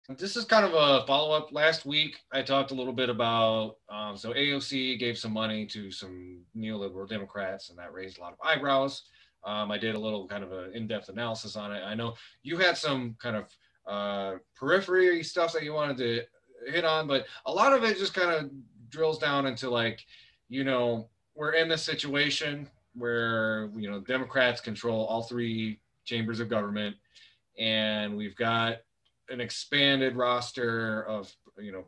This is kind of a follow-up. Last week, I talked a little bit about so AOC gave some money to some neoliberal Democrats, and that raised a lot of eyebrows. I did a little kind of an in-depth analysis on it. I know you had some kind of periphery stuff that you wanted to hit on, but a lot of it just kind of drills down into like, we're in this situation where Democrats control all three chambers of government, and we've got an expanded roster of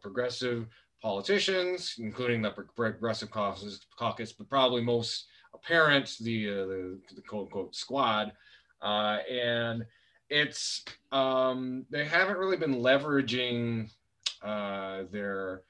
progressive politicians, including the progressive caucus, but probably most apparent the quote unquote squad, and it's they haven't really been leveraging uh, their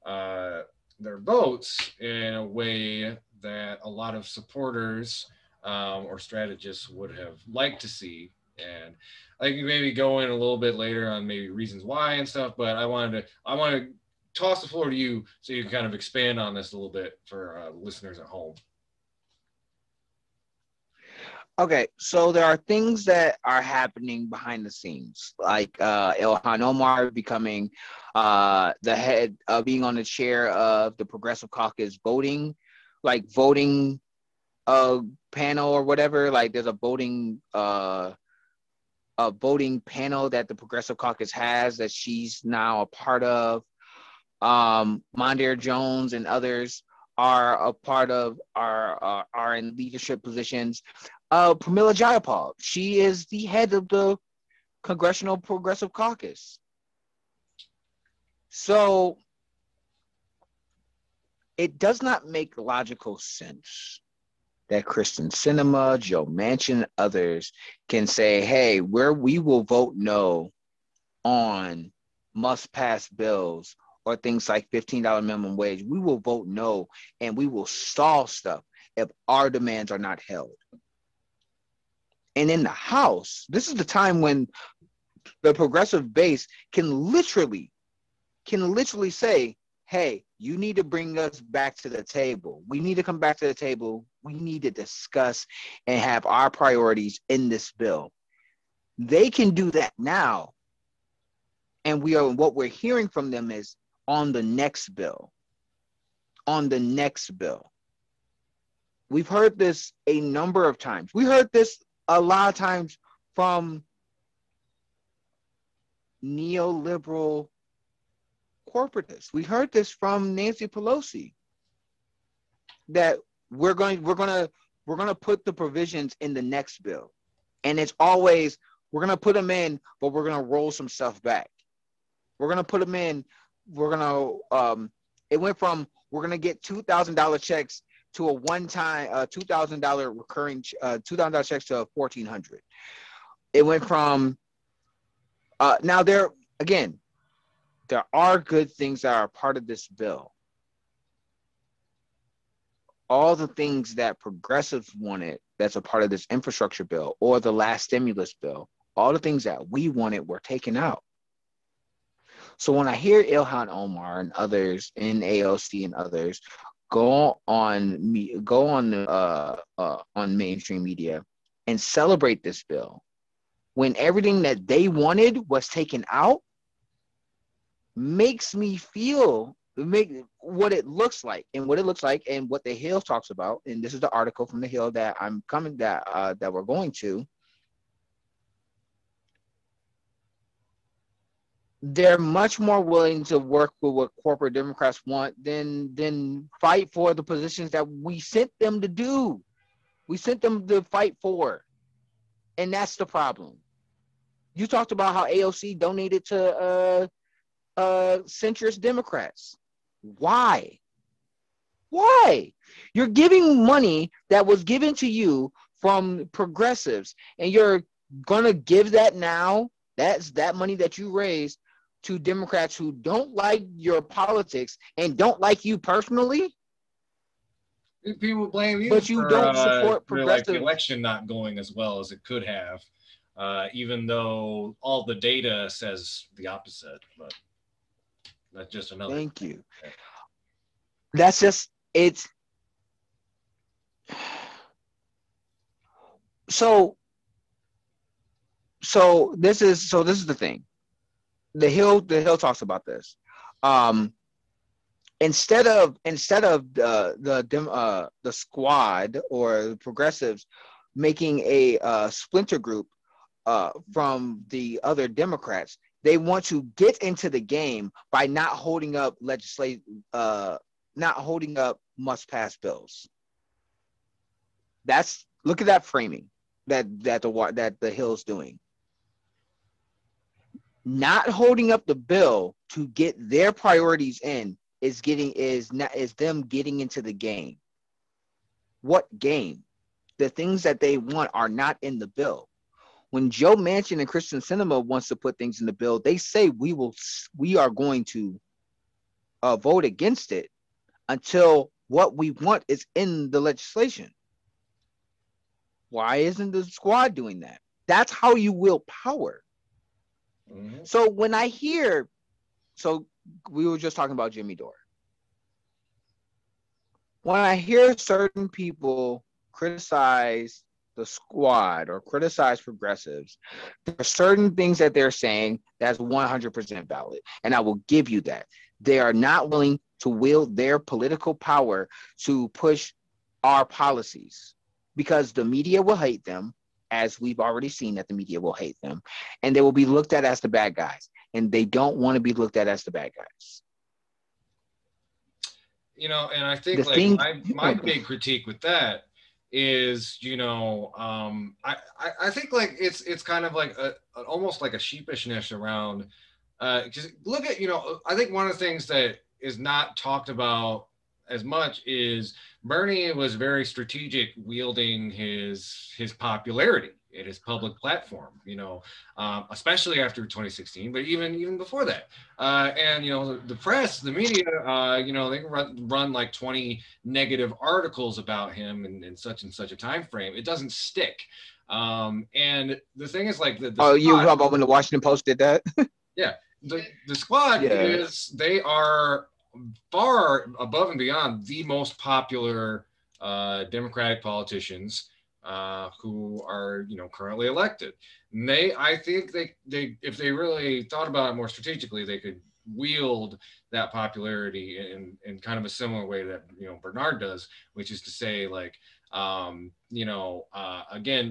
uh, their votes in a way that a lot of supporters or strategists would have liked to see. And I think maybe go in a little bit later on maybe reasons why and stuff. But I want to toss the floor to you so you can kind of expand on this a little bit for listeners at home. Okay, so there are things that are happening behind the scenes, like Ilhan Omar becoming the head, being on the chair of the Progressive Caucus voting uh, panel or whatever. Like there's a voting panel that the Progressive Caucus has that she's now a part of. Mondaire Jones and others are a part of are in leadership positions. Pramila Jayapal, she is the head of the Congressional Progressive Caucus. So it does not make logical sense that Kristen Sinema, Joe Manchin, others can say, "Hey, we will vote no on must-pass bills or things like $15 minimum wage. We will vote no, and we will stall stuff if our demands are not held." And in the House, this is the time when the progressive base can literally say, "Hey, you need to bring us back to the table. We need to come back to the table. We need to discuss and have our priorities in this bill." They can do that now. And what we're hearing from them is on the next bill. On the next bill. We've heard this a number of times. We heard this a lot of times from neoliberal corporatists. We heard this from Nancy Pelosi that we're going to put the provisions in the next bill. And it's always we're going to put them in, but we're going to roll some stuff back. We're going to put them in. We're going to it went from we're going to get $2,000 checks to a one-time $2,000 recurring $2,000 checks to 1,400. It went from now there are good things that are part of this bill. All the things that progressives wanted that's a part of this infrastructure bill or the last stimulus bill, all the things that we wanted were taken out. So when I hear Ilhan Omar and others in AOC and others go on mainstream media and celebrate this bill when everything that they wanted was taken out, makes me feel what it looks like and what the Hill talks about. And this is the article from the Hill that that we're going to. They're much more willing to work with what corporate Democrats want than fight for the positions that we sent them to do. We sent them to fight for, and that's the problem. You talked about how AOC donated to centrist Democrats. Why? Why? You're giving money that was given to you from progressives, and you're gonna give that now. That's that money that you raised to Democrats who don't like your politics and don't like you personally, People blame you but you don't support for like the progressive. election not going as well as it could have, even though all the data says the opposite. But that's just another. Thank you. That's just it's so this is the thing. the Hill talks about this. Instead of the squad or the progressives making a splinter group from the other Democrats, they want to get into the game by not holding up not holding up must-pass bills. Look at that framing that the Hill's doing. Not holding up the bill to get their priorities in is them getting into the game. What game? The things that they want are not in the bill. When Joe Manchin and Kristen Sinema wants to put things in the bill, they say we are going to vote against it until what we want is in the legislation. Why isn't the squad doing that? That's how you wield power. Mm-hmm. So when I hear, we were just talking about Jimmy Dore. When I hear certain people criticize the squad or criticize progressives, there are certain things that they're saying that's 100% valid. And I will give you that. They are not willing to wield their political power to push our policies because the media will hate them, as we've already seen that the media will hate them, and they will be looked at as the bad guys. And they don't want to be looked at as the bad guys. And I think my big critique with that is, I think like it's kind of like almost like a sheepishness around, because look at, I think one of the things that is not talked about as much is Bernie was very strategic wielding his popularity at his public platform, especially after 2016, but even before that. And, the press, the media, they can run like 20 negative articles about him in such and such a time frame. It doesn't stick. And the thing is like, you talk about when the Washington Post did that? Yeah. The squad they are far above and beyond the most popular Democratic politicians who are currently elected. And I think they if they really thought about it more strategically, they could wield that popularity in kind of a similar way that Bernard does, which is to say like again,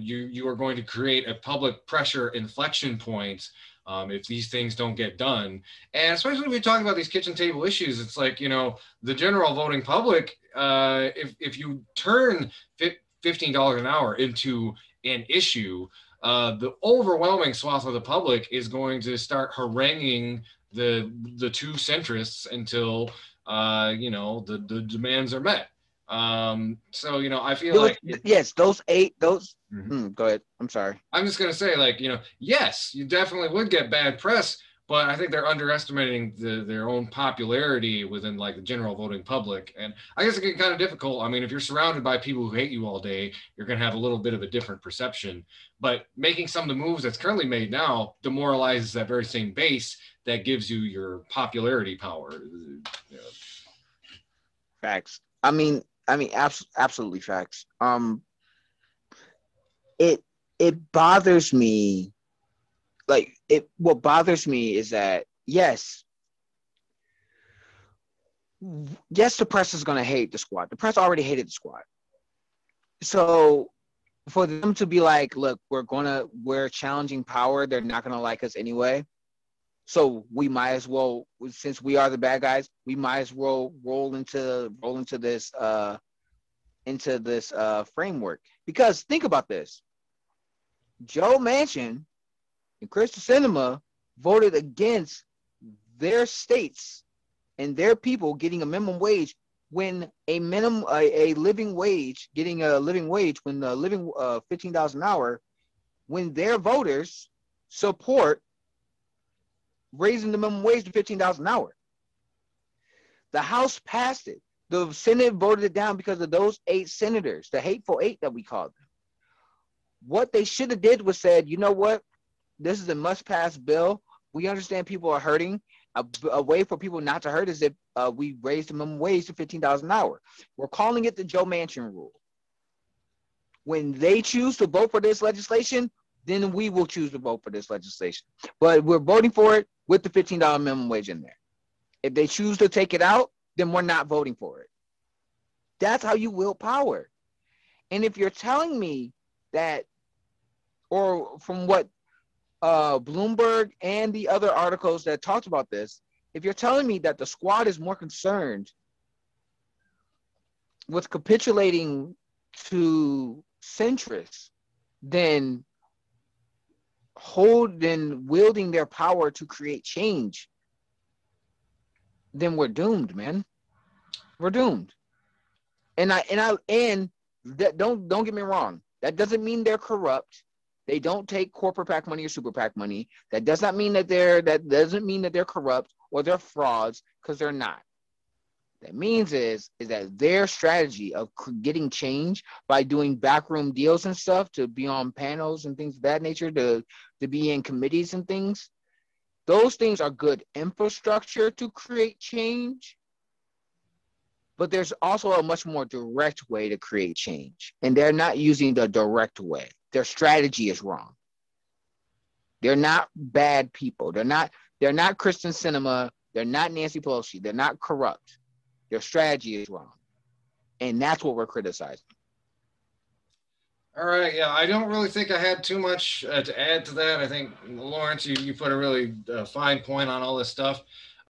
you are going to create a public pressure inflection point if these things don't get done. And especially when we're talking about these kitchen table issues, it's like, the general voting public, if you turn $15 an hour into an issue, the overwhelming swath of the public is going to start haranguing the two centrists until, the demands are met. So I feel like go ahead. I'm sorry. I'm just gonna say, like, yes, you definitely would get bad press, but I think they're underestimating their own popularity within like the general voting public. And I guess it can get kind of difficult. I mean, if you're surrounded by people who hate you all day, you're gonna have a little bit of a different perception. But making some of the moves that's currently made now demoralizes that very same base that gives you your popularity power. Facts. I mean, absolutely facts. It bothers me. What bothers me is that yes, the press is going to hate the squad. The press already hated the squad. So for them to be like, look, we're challenging power, they're not going to like us anyway. So we might as well, since we are the bad guys, we might as well roll into this framework. Because think about this. Joe Manchin and Kristen Sinema voted against their states and their people getting a minimum wage when getting a living wage when $15 an hour, when their voters support raising the minimum wage to $15 an hour. The House passed it. The Senate voted it down because of those 8 senators, the hateful 8 that we called them. What they should have did was said, you know what? This is a must-pass bill. We understand people are hurting. A way for people not to hurt is if we raise the minimum wage to $15 an hour. We're calling it the Joe Manchin rule. When they choose to vote for this legislation, then we will choose to vote for this legislation. But we're voting for it with the $15 minimum wage in there. If they choose to take it out, then we're not voting for it. That's how you wield power. And if you're telling me that, or from what Bloomberg and the other articles that talked about this, if you're telling me that the squad is more concerned with capitulating to centrists than wielding their power to create change, then we're doomed, man. We're doomed. And that, don't get me wrong. That doesn't mean they're corrupt. They don't take corporate PAC money or super PAC money. That doesn't mean that they're corrupt or they're frauds, because they're not. That means is that their strategy of getting change by doing backroom deals and stuff, to be on panels and things of that nature, to be in committees and things, those things are good infrastructure to create change. But there's also a much more direct way to create change. And they're not using the direct way. Their strategy is wrong. They're not bad people. They're not Kristen Sinema. They're not Nancy Pelosi. They're not corrupt. Their strategy is wrong. And that's what we're criticizing. All right. Yeah, I don't really think I had too much to add to that. I think, Lawrence, you put a really fine point on all this stuff.